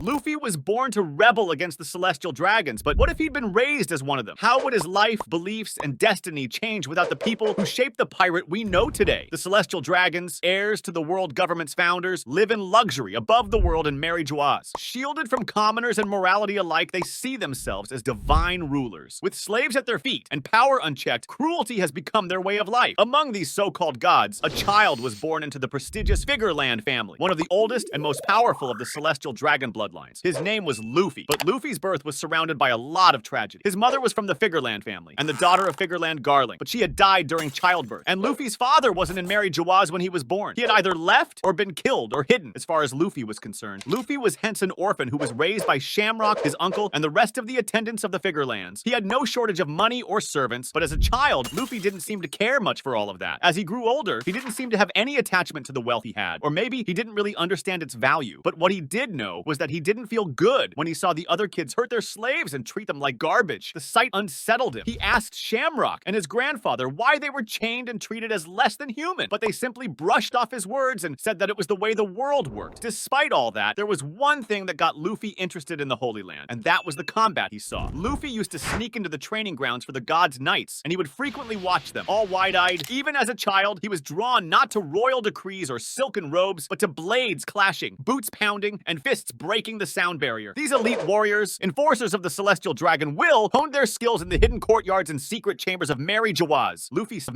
Luffy was born to rebel against the Celestial Dragons, but what if he'd been raised as one of them? How would his life, beliefs, and destiny change without the people who shaped the pirate we know today? The Celestial Dragons, heirs to the world government's founders, live in luxury above the world in Mary Joaz. Shielded from commoners and morality alike, they see themselves as divine rulers. With slaves at their feet and power unchecked, cruelty has become their way of life. Among these so-called gods, a child was born into the prestigious Figarland family, one of the oldest and most powerful of the Celestial Dragon bloodlines. His name was Luffy, but Luffy's birth was surrounded by a lot of tragedy. His mother was from the Figarland family, and the daughter of Figarland, Garling, but she had died during childbirth. And Luffy's father wasn't in Mary Joaz when he was born. He had either left or been killed or hidden, as far as Luffy was concerned. Luffy was hence an orphan who was raised by Shamrock, his uncle, and the rest of the attendants of the Figarlands. He had no shortage of money or servants, but as a child, Luffy didn't seem to care much for all of that. As he grew older, he didn't seem to have any attachment to the wealth he had, or maybe he didn't really understand its value. But what he did know was that he didn't feel good when he saw the other kids hurt their slaves and treat them like garbage. The sight unsettled him. He asked Shamrock and his grandfather why they were chained and treated as less than human, but they simply brushed off his words and said that it was the way the world worked. Despite all that, there was one thing that got Luffy interested in the Holy Land, and that was the combat he saw. Luffy used to sneak into the training grounds for the gods' knights, and he would frequently watch them, all wide-eyed. Even as a child, he was drawn not to royal decrees or silken robes, but to blades clashing, boots pounding, and fists breaking the sound barrier. These elite warriors, enforcers of the Celestial Dragon will, honed their skills in the hidden courtyards and secret chambers of Mary Joaz. Luffy's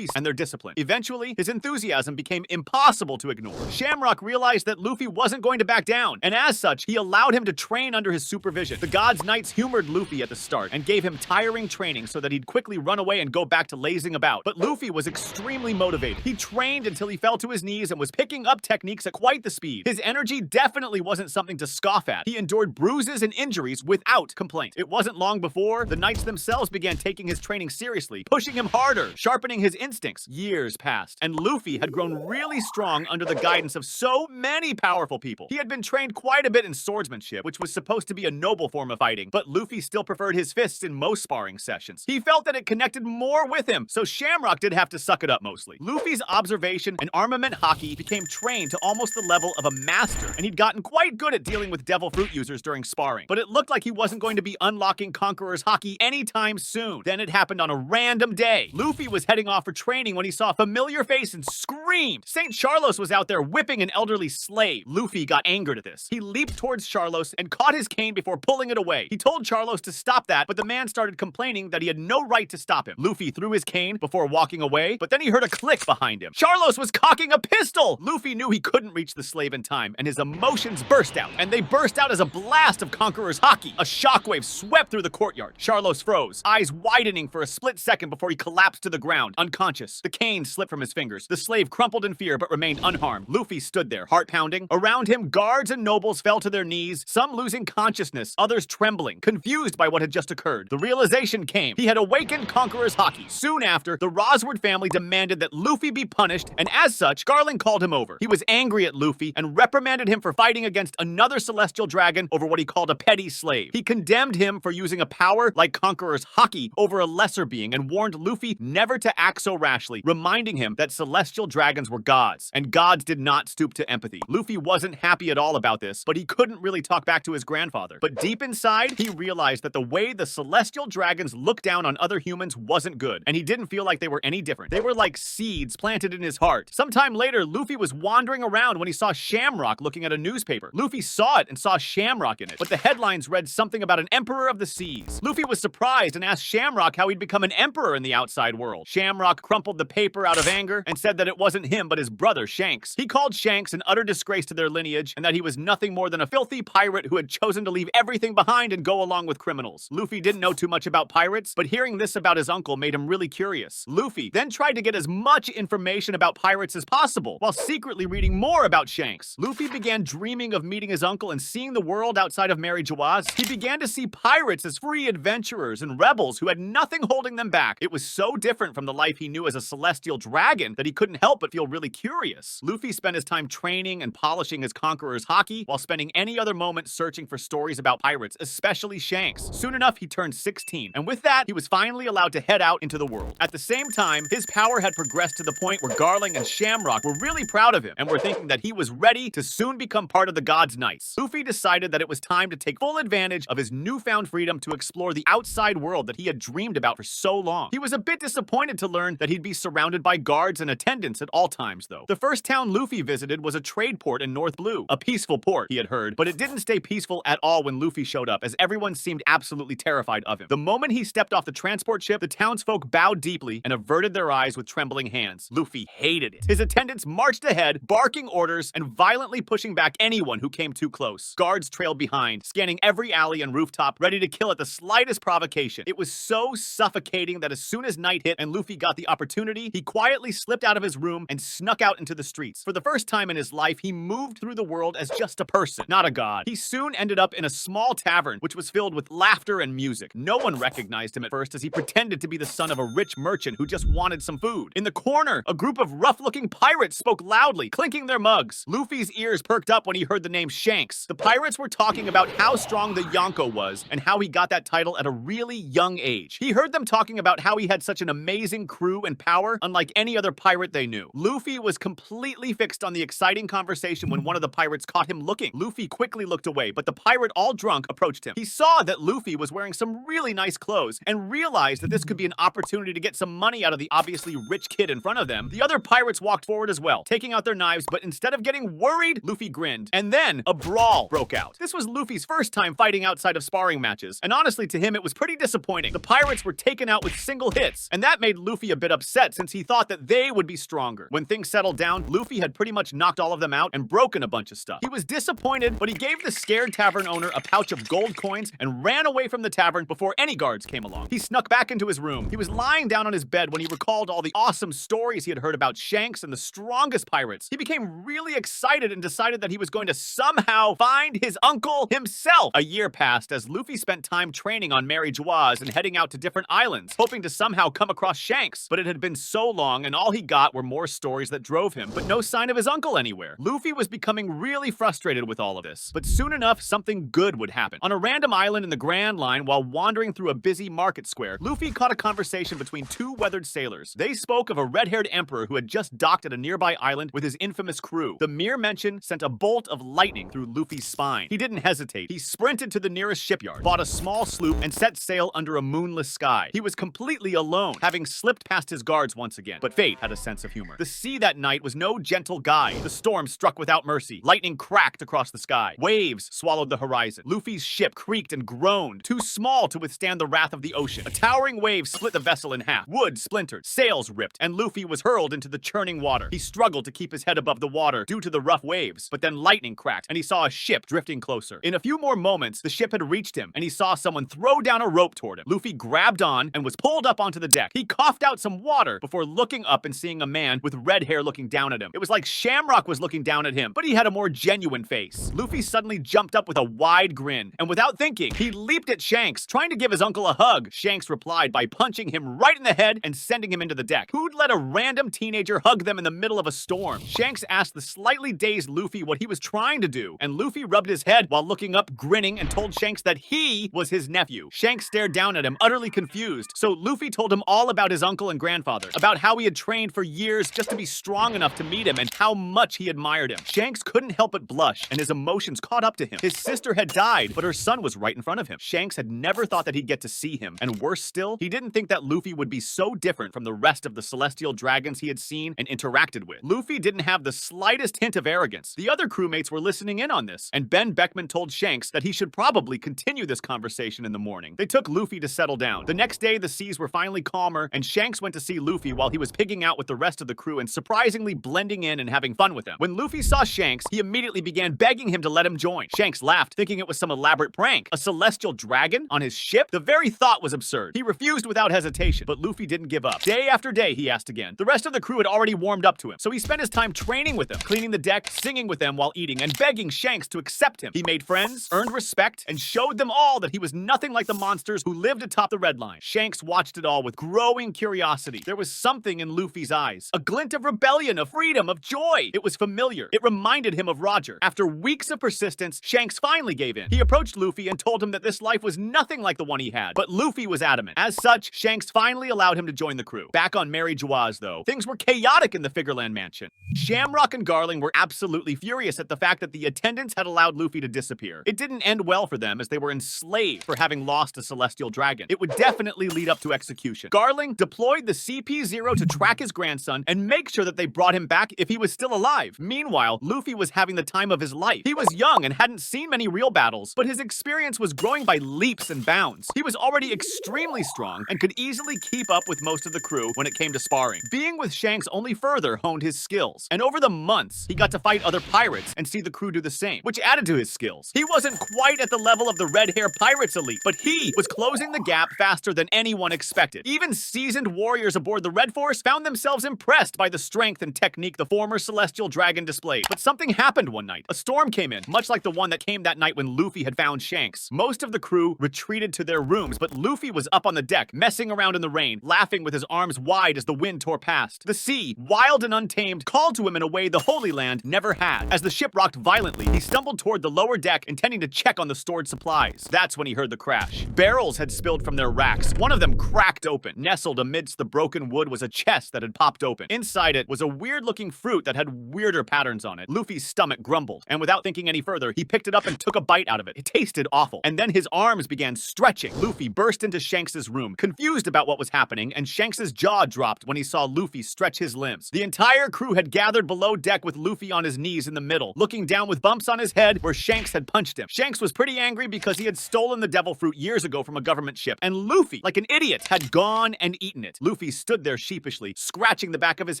and their discipline. Eventually, his enthusiasm became impossible to ignore. Shamrock realized that Luffy wasn't going to back down, and as such, he allowed him to train under his supervision. The gods' knights humored Luffy at the start and gave him tiring training so that he'd quickly run away and go back to lazing about. But Luffy was extremely motivated. He trained until he fell to his knees and was picking up techniques at quite the speed. His energy definitely wasn't something to scoff at. He endured bruises and injuries without complaint. It wasn't long before the knights themselves began taking his training seriously, pushing him harder, sharpening his instincts. Years passed, and Luffy had grown really strong under the guidance of so many powerful people. He had been trained quite a bit in swordsmanship, which was supposed to be a noble form of fighting, but Luffy still preferred his fists in most sparring sessions. He felt that it connected more with him, so Shamrock did have to suck it up mostly. Luffy's observation and armament hockey became trained to almost the level of a master, and he'd gotten quite good at dealing with devil fruit users during sparring. But it looked like he wasn't going to be unlocking Conqueror's hockey anytime soon. Then it happened on a random day. Luffy was heading off for training when he saw a familiar face and screamed. St. Charlos was out there whipping an elderly slave. Luffy got angered at this. He leaped towards Charlos and caught his cane before pulling it away. He told Charlos to stop that, but the man started complaining that he had no right to stop him. Luffy threw his cane before walking away, but then he heard a click behind him. Charlos was cocking a pistol! Luffy knew he couldn't reach the slave in time, and his emotions burst out. And they burst out as a blast of Conqueror's hockey. A shockwave swept through the courtyard. Charlos froze, eyes widening for a split second before he collapsed to the ground, unconscious. The cane slipped from his fingers. The slave crumpled in fear but remained unharmed. Luffy stood there, heart pounding. Around him, guards and nobles fell to their knees, some losing consciousness, others trembling, confused by what had just occurred. The realization came. He had awakened Conqueror's hockey. Soon after, the Rosward family demanded that Luffy be punished, and as such, Garling called him over. He was angry at Luffy and reprimanded him for fighting against another Celestial Dragon over what he called a petty slave. He condemned him for using a power like Conqueror's hockey over a lesser being and warned Luffy never to act so rashly, reminding him that Celestial Dragons were gods, and gods did not stoop to empathy. Luffy wasn't happy at all about this, but he couldn't really talk back to his grandfather. But deep inside, he realized that the way the Celestial Dragons looked down on other humans wasn't good, and he didn't feel like they were any different. They were like seeds planted in his heart. Sometime later, Luffy was wandering around when he saw Shamrock looking at a newspaper. Luffy saw it and saw Shamrock in it, but the headlines read something about an Emperor of the Seas. Luffy was surprised and asked Shamrock how he'd become an emperor in the outside world. Shamrock crumpled the paper out of anger and said that it wasn't him but his brother Shanks. He called Shanks an utter disgrace to their lineage and that he was nothing more than a filthy pirate who had chosen to leave everything behind and go along with criminals. Luffy didn't know too much about pirates, but hearing this about his uncle made him really curious. Luffy then tried to get as much information about pirates as possible, while secretly reading more about Shanks. Luffy began dreaming of meeting his uncle and seeing the world outside of Mary Joaz. He began to see pirates as free adventurers and rebels who had nothing holding them back. It was so different from the life he knew as a Celestial Dragon that he couldn't help but feel really curious. Luffy spent his time training and polishing his Conqueror's hockey, while spending any other moment searching for stories about pirates, especially Shanks. Soon enough, he turned 16, and with that, he was finally allowed to head out into the world. At the same time, his power had progressed to the point where Garling and Shamrock were really proud of him, and were thinking that he was ready to soon become part of the gods nice. Luffy decided that it was time to take full advantage of his newfound freedom to explore the outside world that he had dreamed about for so long. He was a bit disappointed to learn that he'd be surrounded by guards and attendants at all times, though. The first town Luffy visited was a trade port in North Blue. A peaceful port, he had heard, but it didn't stay peaceful at all when Luffy showed up, as everyone seemed absolutely terrified of him. The moment he stepped off the transport ship, the townsfolk bowed deeply and averted their eyes with trembling hands. Luffy hated it. His attendants marched ahead, barking orders and violently pushing back anyone who came too close. Guards trailed behind, scanning every alley and rooftop, ready to kill at the slightest provocation. It was so suffocating that as soon as night hit and Luffy got the opportunity, he quietly slipped out of his room and snuck out into the streets. For the first time in his life, he moved through the world as just a person, not a god. He soon ended up in a small tavern, which was filled with laughter and music. No one recognized him at first, as he pretended to be the son of a rich merchant who just wanted some food. In the corner, a group of rough-looking pirates spoke loudly, clinking their mugs. Luffy's ears perked up when he heard the name Shanks. The pirates were talking about how strong the Yonko was and how he got that title at a really young age. He heard them talking about how he had such an amazing crew and power, unlike any other pirate they knew. Luffy was completely fixed on the exciting conversation when one of the pirates caught him looking. Luffy quickly looked away, but the pirate, all drunk, approached him. He saw that Luffy was wearing some really nice clothes and realized that this could be an opportunity to get some money out of the obviously rich kid in front of them. The other pirates walked forward as well, taking out their knives, but instead of getting worried, Luffy grinned. And then a brawl broke out. This was Luffy's first time fighting outside of sparring matches, and honestly to him it was pretty disappointing. The pirates were taken out with single hits, and that made Luffy a bit upset since he thought that they would be stronger. When things settled down, Luffy had pretty much knocked all of them out and broken a bunch of stuff. He was disappointed, but he gave the scared tavern owner a pouch of gold coins and ran away from the tavern before any guards came along. He snuck back into his room. He was lying down on his bed when he recalled all the awesome stories he had heard about Shanks and the strongest pirates. He became really excited and decided that he was going to somehow find his uncle himself. A year passed as Luffy spent time training on Mary Joaz and heading out to different islands, hoping to somehow come across Shanks. But it had been so long and all he got were more stories that drove him, but no sign of his uncle anywhere. Luffy was becoming really frustrated with all of this. But soon enough, something good would happen. On a random island in the Grand Line, while wandering through a busy market square, Luffy caught a conversation between two weathered sailors. They spoke of a red-haired emperor who had just docked at a nearby island with his infamous crew. The mere mention sent a bolt of lightning through Luffy's spine. He didn't hesitate. He sprinted to the nearest shipyard, bought a small sloop, and set sail under a moonless sky. He was completely alone, having slipped past his guards once again. But fate had a sense of humor. The sea that night was no gentle guide. The storm struck without mercy. Lightning cracked across the sky. Waves swallowed the horizon. Luffy's ship creaked and groaned, too small to withstand the wrath of the ocean. A towering wave split the vessel in half. Wood splintered, sails ripped, and Luffy was hurled into the churning water. He struggled to keep his head above the water due to the rough waves, but then lightning cracked, and he saw a ship drifting closer. In a few more moments, the ship had reached him, and he saw someone throw down a rope toward him. Luffy grabbed on and was pulled up onto the deck. He coughed out some water before looking up and seeing a man with red hair looking down at him. It was like Shamrock was looking down at him, but he had a more genuine face. Luffy suddenly jumped up with a wide grin, and without thinking, he leaped at Shanks, trying to give his uncle a hug. Shanks replied by punching him right in the head and sending him into the deck. Who'd let a random teenager hug them in the middle of a storm? Shanks asked the slightly dazed Luffy what he was trying to do, and Luffy rubbed his head while looking up, grinning, and told Shanks that he was his nephew. Shanks stared down at him, utterly confused, so Luffy told him all about his uncle and grandfather, about how he had trained for years just to be strong enough to meet him and how much he admired him. Shanks couldn't help but blush, and his emotions caught up to him. His sister had died, but her son was right in front of him. Shanks had never thought that he'd get to see him, and worse still, he didn't think that Luffy would be so different from the rest of the celestial dragons he had seen and interacted with. Luffy didn't have the slightest hint of arrogance. The other crewmates were listening in on this, and Ben Beckman told Shanks that he should probably continue this conversation in the morning. They took Luffy to settle down. The next day, the seas were finally calmer, and Shanks went to see Luffy while he was pigging out with the rest of the crew and surprisingly blending in and having fun with them. When Luffy saw Shanks, he immediately began begging him to let him join. Shanks laughed, thinking it was some elaborate prank. A celestial dragon on his ship? The very thought was absurd. He refused without hesitation, but Luffy didn't give up. Day after day, he asked again. The rest of the crew had already warmed up to him, so he spent his time training with them, cleaning the deck, singing with them while eating, and begging Shanks to accept him. He made friends, earned respect, and showed them all that he was nothing like the monsters who lived atop the Red Line. Shanks watched it all with growing curiosity. There was something in Luffy's eyes. A glint of rebellion, of freedom, of joy. It was familiar. It reminded him of Roger. After weeks of persistence, Shanks finally gave in. He approached Luffy and told him that this life was nothing like the one he had, but Luffy was adamant. As such, Shanks finally allowed him to join the crew. Back on Mary Joaz, though, things were chaotic in the Figarland mansion. Shamrock and Garling were absolutely furious at the fact fact that the attendants had allowed Luffy to disappear. It didn't end well for them as they were enslaved for having lost a celestial dragon. It would definitely lead up to execution. Garling deployed the CP0 to track his grandson and make sure that they brought him back if he was still alive. Meanwhile, Luffy was having the time of his life. He was young and hadn't seen many real battles, but his experience was growing by leaps and bounds. He was already extremely strong and could easily keep up with most of the crew when it came to sparring. Being with Shanks only further honed his skills, and over the months, he got to fight other pirates and see the crew do the same, which added to his skills. He wasn't quite at the level of the red hair pirates elite, but he was closing the gap faster than anyone expected. Even seasoned warriors aboard the Red Force found themselves impressed by the strength and technique the former celestial dragon displayed. But something happened one night. A storm came in, much like the one that came that night when Luffy had found Shanks. Most of the crew retreated to their rooms, but Luffy was up on the deck, messing around in the rain, laughing with his arms wide as the wind tore past. The sea, wild and untamed, called to him in a way the Holy Land never had. As the ship rocked violently, he stumbled toward the lower deck, intending to check on the stored supplies. That's when he heard the crash. Barrels had spilled from their racks. One of them cracked open. Nestled amidst the broken wood was a chest that had popped open. Inside it was a weird-looking fruit that had weirder patterns on it. Luffy's stomach grumbled, and without thinking any further, he picked it up and took a bite out of it. It tasted awful. And then his arms began stretching. Luffy burst into Shanks' room, confused about what was happening, and Shanks' jaw dropped when he saw Luffy stretch his limbs. The entire crew had gathered below deck with Luffy on his knees in the middle, looking down with bumps on his head where Shanks had punched him. Shanks was pretty angry because he had stolen the devil fruit years ago from a government ship, and Luffy, like an idiot, had gone and eaten it. Luffy stood there sheepishly, scratching the back of his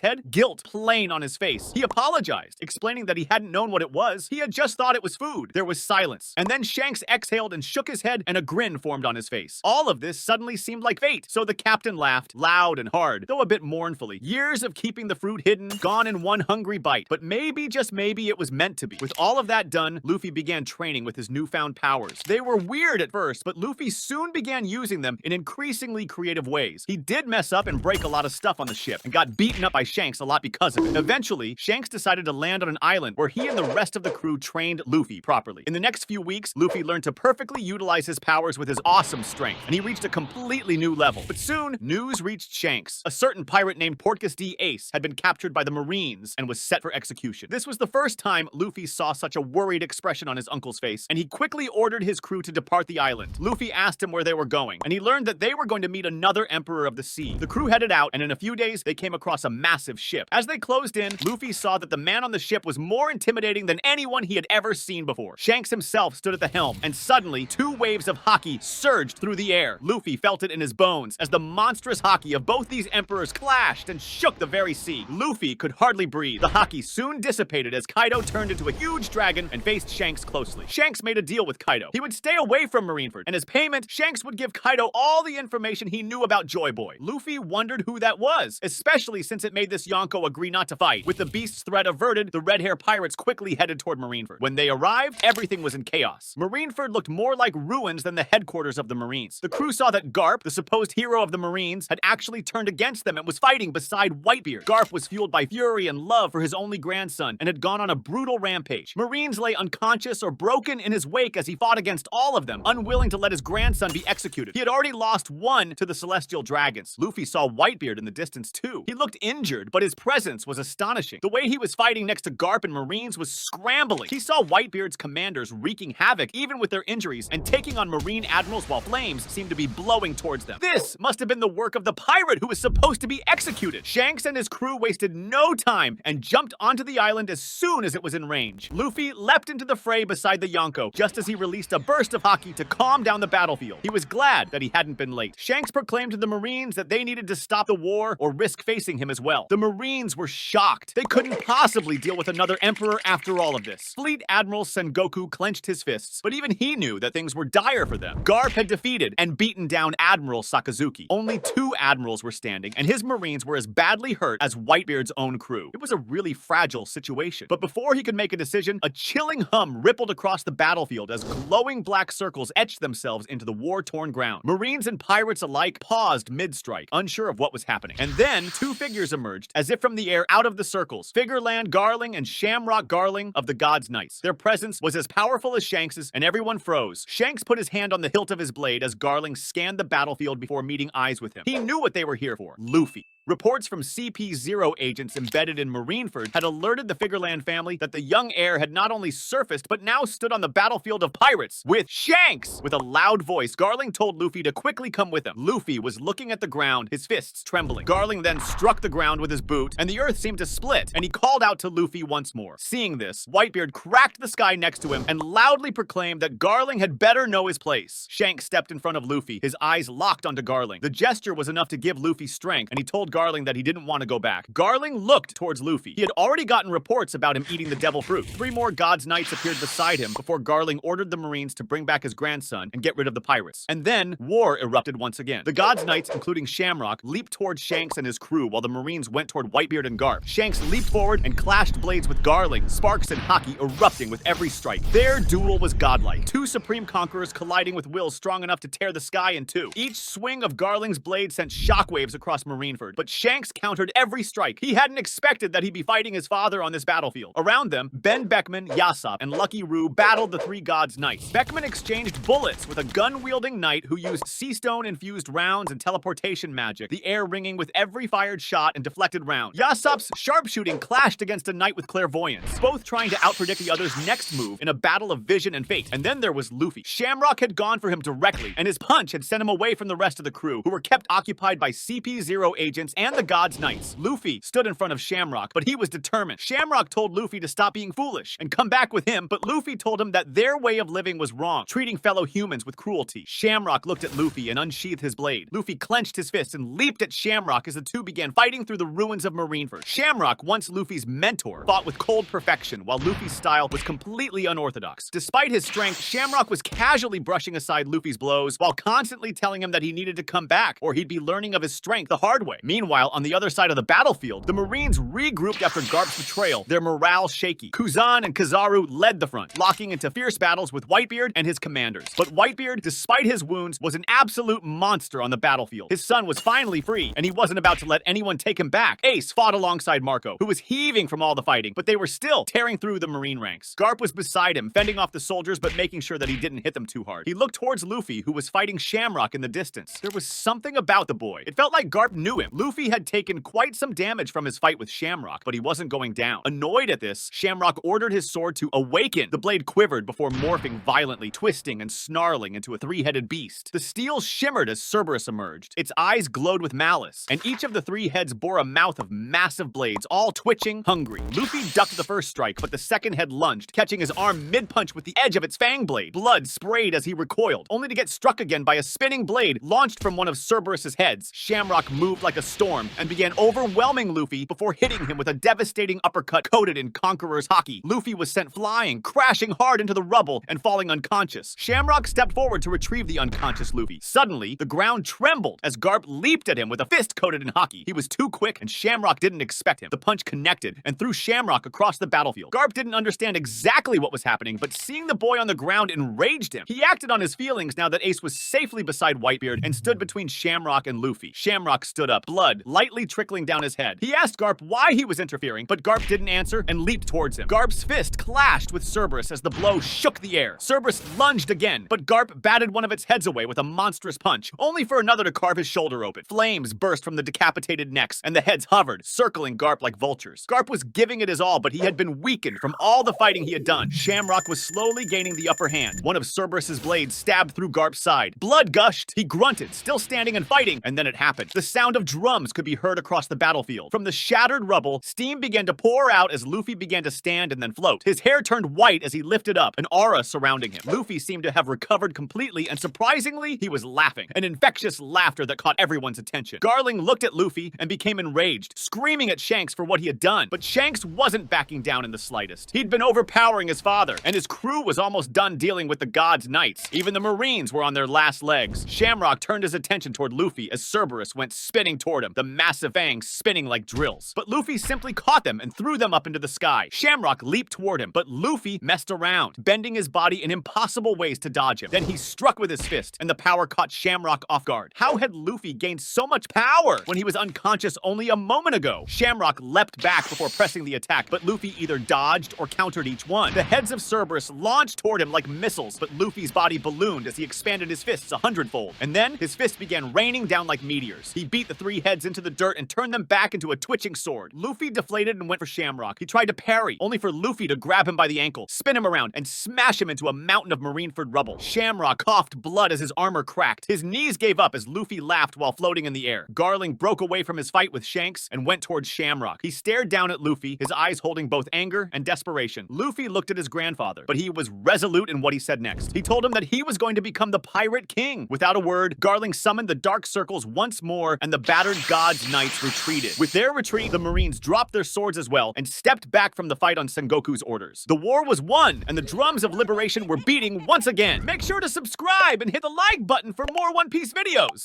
head, guilt plain on his face. He apologized, explaining that he hadn't known what it was. He had just thought it was food. There was silence, and then Shanks exhaled and shook his head, and a grin formed on his face. All of this suddenly seemed like fate, so the captain laughed, loud and hard, though a bit mournfully. Years of keeping the fruit hidden, gone in one hungry bite, but maybe, just maybe, it was meant to be. With all of that done, Luffy began training with his newfound powers. They were weird at first, but Luffy soon began using them in increasingly creative ways. He did mess up and break a lot of stuff on the ship, and got beaten up by Shanks a lot because of it. Eventually, Shanks decided to land on an island where he and the rest of the crew trained Luffy properly. In the next few weeks, Luffy learned to perfectly utilize his powers with his awesome strength, and he reached a completely new level. But soon, news reached Shanks. A certain pirate named Portcullis D. Ace had been captured by the Marines and was set for execution. This was the first time Luffy saw such a worried expression on his uncle's face, and he quickly ordered his crew to depart the island. Luffy asked him where they were going, and he learned that they were going to meet another Emperor of the Sea. The crew headed out, and in a few days, they came across a massive ship. As they closed in, Luffy saw that the man on the ship was more intimidating than anyone he had ever seen before. Shanks himself stood at the helm, and suddenly, two waves of haki surged through the air. Luffy felt it in his bones as the monstrous haki of both these emperors clashed and shook the very sea. Luffy could hardly breathe. The haki soon dissipated as Kaido turned into a huge dragon and faced Shanks closely. Shanks made a deal with Kaido. He would stay away from Marineford, and as payment, Shanks would give Kaido all the information he knew about Joy Boy. Luffy wondered who that was, especially since it made this Yonko agree not to fight. With the beast's threat averted, the red hair pirates quickly headed toward Marineford. When they arrived, everything was in chaos. Marineford looked more like ruins than the headquarters of the Marines. The crew saw that Garp, the supposed hero of the Marines, had actually turned against them and was fighting beside Whitebeard. Garp was fueled by fury and love for his only grandson and had gone on a brutal rampage. Marines lay unconscious or broken in his wake as he fought against all of them, unwilling to let his grandson be executed. He had already lost one to the celestial dragons. Luffy saw Whitebeard in the distance too. He looked injured, but his presence was astonishing. The way he was fighting next to Garp and Marines was scrambling. He saw Whitebeard's commanders wreaking havoc even with their injuries and taking on Marine admirals while flames seemed to be blowing towards them. This must have been the work of the pirate who was supposed to be executed. Shanks and his crew wasted no time and jumped onto the island as soon as it was in range. Luffy leapt into the fray beside the Yonko just as he released a burst of haki to calm down the battlefield. He was glad that he hadn't been late. Shanks proclaimed to the Marines that they needed to stop the war or risk facing him as well. The Marines were shocked. They couldn't possibly deal with another emperor after all of this. Fleet Admiral Sengoku clenched his fists, but even he knew that things were dire for them. Garp had defeated and beaten down Admiral Sakazuki. Only 2 admirals were standing, and his Marines were as badly hurt as Whitebeard's own crew. It was a really fragile situation. But before he could make a decision, a chilling hum rippled across the battlefield as glowing black circles etched themselves into the war-torn ground. Marines and pirates alike paused mid-strike, unsure of what was happening. And then 2 figures emerged, as if from the air out of the circles. Figarland Garling and Shamrock Garling of the God's Knights. Their presence was as powerful as Shanks's, and everyone froze. Shanks put his hand on the hilt of his blade as Garling scanned the battlefield before meeting eyes with him. He knew what they were here for. Luffy. Reports from CP0 agents embedded in Marineford had alerted the Figarland family that the young young heir had not only surfaced, but now stood on the battlefield of pirates with Shanks! With a loud voice, Garling told Luffy to quickly come with him. Luffy was looking at the ground, his fists trembling. Garling then struck the ground with his boot, and the earth seemed to split, and he called out to Luffy once more. Seeing this, Whitebeard cracked the sky next to him and loudly proclaimed that Garling had better know his place. Shanks stepped in front of Luffy, his eyes locked onto Garling. The gesture was enough to give Luffy strength, and he told Garling that he didn't want to go back. Garling looked towards Luffy. He had already gotten reports about him eating the devil fruit. 3 more God's Knights appeared beside him before Garling ordered the Marines to bring back his grandson and get rid of the pirates. And then, war erupted once again. The God's Knights, including Shamrock, leaped towards Shanks and his crew while the Marines went toward Whitebeard and Garp. Shanks leaped forward and clashed blades with Garling, sparks and haki erupting with every strike. Their duel was godlike. 2 supreme conquerors colliding with wills strong enough to tear the sky in 2. Each swing of Garling's blade sent shockwaves across Marineford, but Shanks countered every strike. He hadn't expected that he'd be fighting his father on this battlefield. Around them, Ben Beckman, Yasopp, and Lucky Roo battled the 3 God's Knights. Beckman exchanged bullets with a gun-wielding knight who used sea stone-infused rounds and teleportation magic, the air ringing with every fired shot and deflected round. Yasopp's sharpshooting clashed against a knight with clairvoyance, both trying to outpredict the other's next move in a battle of vision and fate. And then there was Luffy. Shamrock had gone for him directly, and his punch had sent him away from the rest of the crew, who were kept occupied by CP0 agents and the God's Knights. Luffy stood in front of Shamrock, but he was determined. Shamrock told Luffy to stop being foolish and come back with him, but Luffy told him that their way of living was wrong, treating fellow humans with cruelty. Shamrock looked at Luffy and unsheathed his blade. Luffy clenched his fists and leaped at Shamrock as the two began fighting through the ruins of Marineford. Shamrock, once Luffy's mentor, fought with cold perfection, while Luffy's style was completely unorthodox. Despite his strength, Shamrock was casually brushing aside Luffy's blows while constantly telling him that he needed to come back or he'd be learning of his strength the hard way. Meanwhile, on the other side of the battlefield, the Marines regrouped after Garp's betrayal, their morale shaky. Kuzan and Kizaru led the front, locking into fierce battles with Whitebeard and his commanders. But Whitebeard, despite his wounds, was an absolute monster on the battlefield. His son was finally free, and he wasn't about to let anyone take him back. Ace fought alongside Marco, who was heaving from all the fighting, but they were still tearing through the Marine ranks. Garp was beside him, fending off the soldiers but making sure that he didn't hit them too hard. He looked towards Luffy, who was fighting Shamrock in the distance. There was something about the boy. It felt like Garp knew him. Luffy had taken quite some damage from his fight with Shamrock, but he wasn't going down. Annoyed at this, Shamrock ordered his sword to awaken. The blade quivered before morphing violently, twisting and snarling into a 3-headed beast. The steel shimmered as Cerberus emerged. Its eyes glowed with malice, and each of the 3 heads bore a mouth of massive blades, all twitching, hungry. Luffy ducked the first strike, but the second head lunged, catching his arm mid-punch with the edge of its fang blade. Blood sprayed as he recoiled, only to get struck again by a spinning blade launched from one of Cerberus's heads. Shamrock moved like a storm and began overwhelming Luffy before hitting him with a devastating uppercut coated in Conqueror's haki. Luffy was sent flying, crashing hard into the rubble and falling unconscious. Shamrock stepped forward to retrieve the unconscious Luffy. Suddenly, the ground trembled as Garp leaped at him with a fist coated in haki. He was too quick, and Shamrock didn't expect him. The punch connected and threw Shamrock across the battlefield. Garp didn't understand exactly what was happening, but seeing the boy on the ground enraged him. He acted on his feelings now that Ace was safely beside Whitebeard and stood between Shamrock and Luffy. Shamrock stood up, blood lightly trickling down his head. He asked Garp why he was interfering, but Garp didn't answer and leaped towards him. Garp's fist clashed with Cerberus as the blow shook the air. Cerberus lunged again, but Garp batted one of its heads away with a monstrous punch, only for another to carve his shoulder open. Flames burst from the decapitated necks, and the heads hovered, circling Garp like vultures. Garp was giving it his all, but he had been weakened from all the fighting he had done. Shamrock was slowly gaining the upper hand. One of Cerberus's blades stabbed through Garp's side. Blood gushed. He grunted, still standing and fighting, and then it happened. The sound of drums could be heard across the battlefield. From the shattered rubble, steam began to pour out as Luffy began to stand and then float. His hair turned white as he lifted up, an aura surrounding him. Luffy seemed to have recovered completely, and surprisingly, he was laughing. An infectious laughter that caught everyone's attention. Garling looked at Luffy and became enraged, screaming at Shanks for what he had done. But Shanks wasn't backing down in the slightest. He'd been overpowering his father, and his crew was almost done dealing with the God's Knights. Even the Marines were on their last legs. Shamrock turned his attention toward Luffy as Cerberus went spinning toward him, the massive fangs spinning like drills. But Luffy simply caught them and threw them up into the sky. Shamrock leaped toward him, but Luffy messed around, bending his body in impossible ways to dodge him. Then he struck with his fist, and the power caught Shamrock off guard. How had Luffy gained so much power when he was unconscious only a moment ago? Shamrock leapt back before pressing the attack, but Luffy either dodged or countered each one. The heads of Cerberus launched toward him like missiles, but Luffy's body ballooned as he expanded his fists 100-fold. And then his fists began raining down like meteors. He beat the 3 heads into the dirt and turned them back into a twitching sword. Luffy deflated and went for Shamrock. He tried to parry, only for Luffy to grab him by the ankle, spin him around, and smash him into a mountain of Marineford rubble. Shamrock coughed blood as his armor cracked. His knees gave up as Luffy laughed while floating in the air. Garling broke away from his fight with Shanks and went towards Shamrock. He stared down at Luffy, his eyes holding both anger and desperation. Luffy looked at his grandfather, but he was resolute in what he said next. He told him that he was going to become the Pirate King. Without a word, Garling summoned the Dark Circles once more, and the battered gods' knights retreated. With their retreat, the Marines dropped their swords as well and stepped back from the fight on Sengoku's orders. The war was won, and the drums of liberation were beating once again. Make sure to subscribe and hit the like button for more One Piece videos!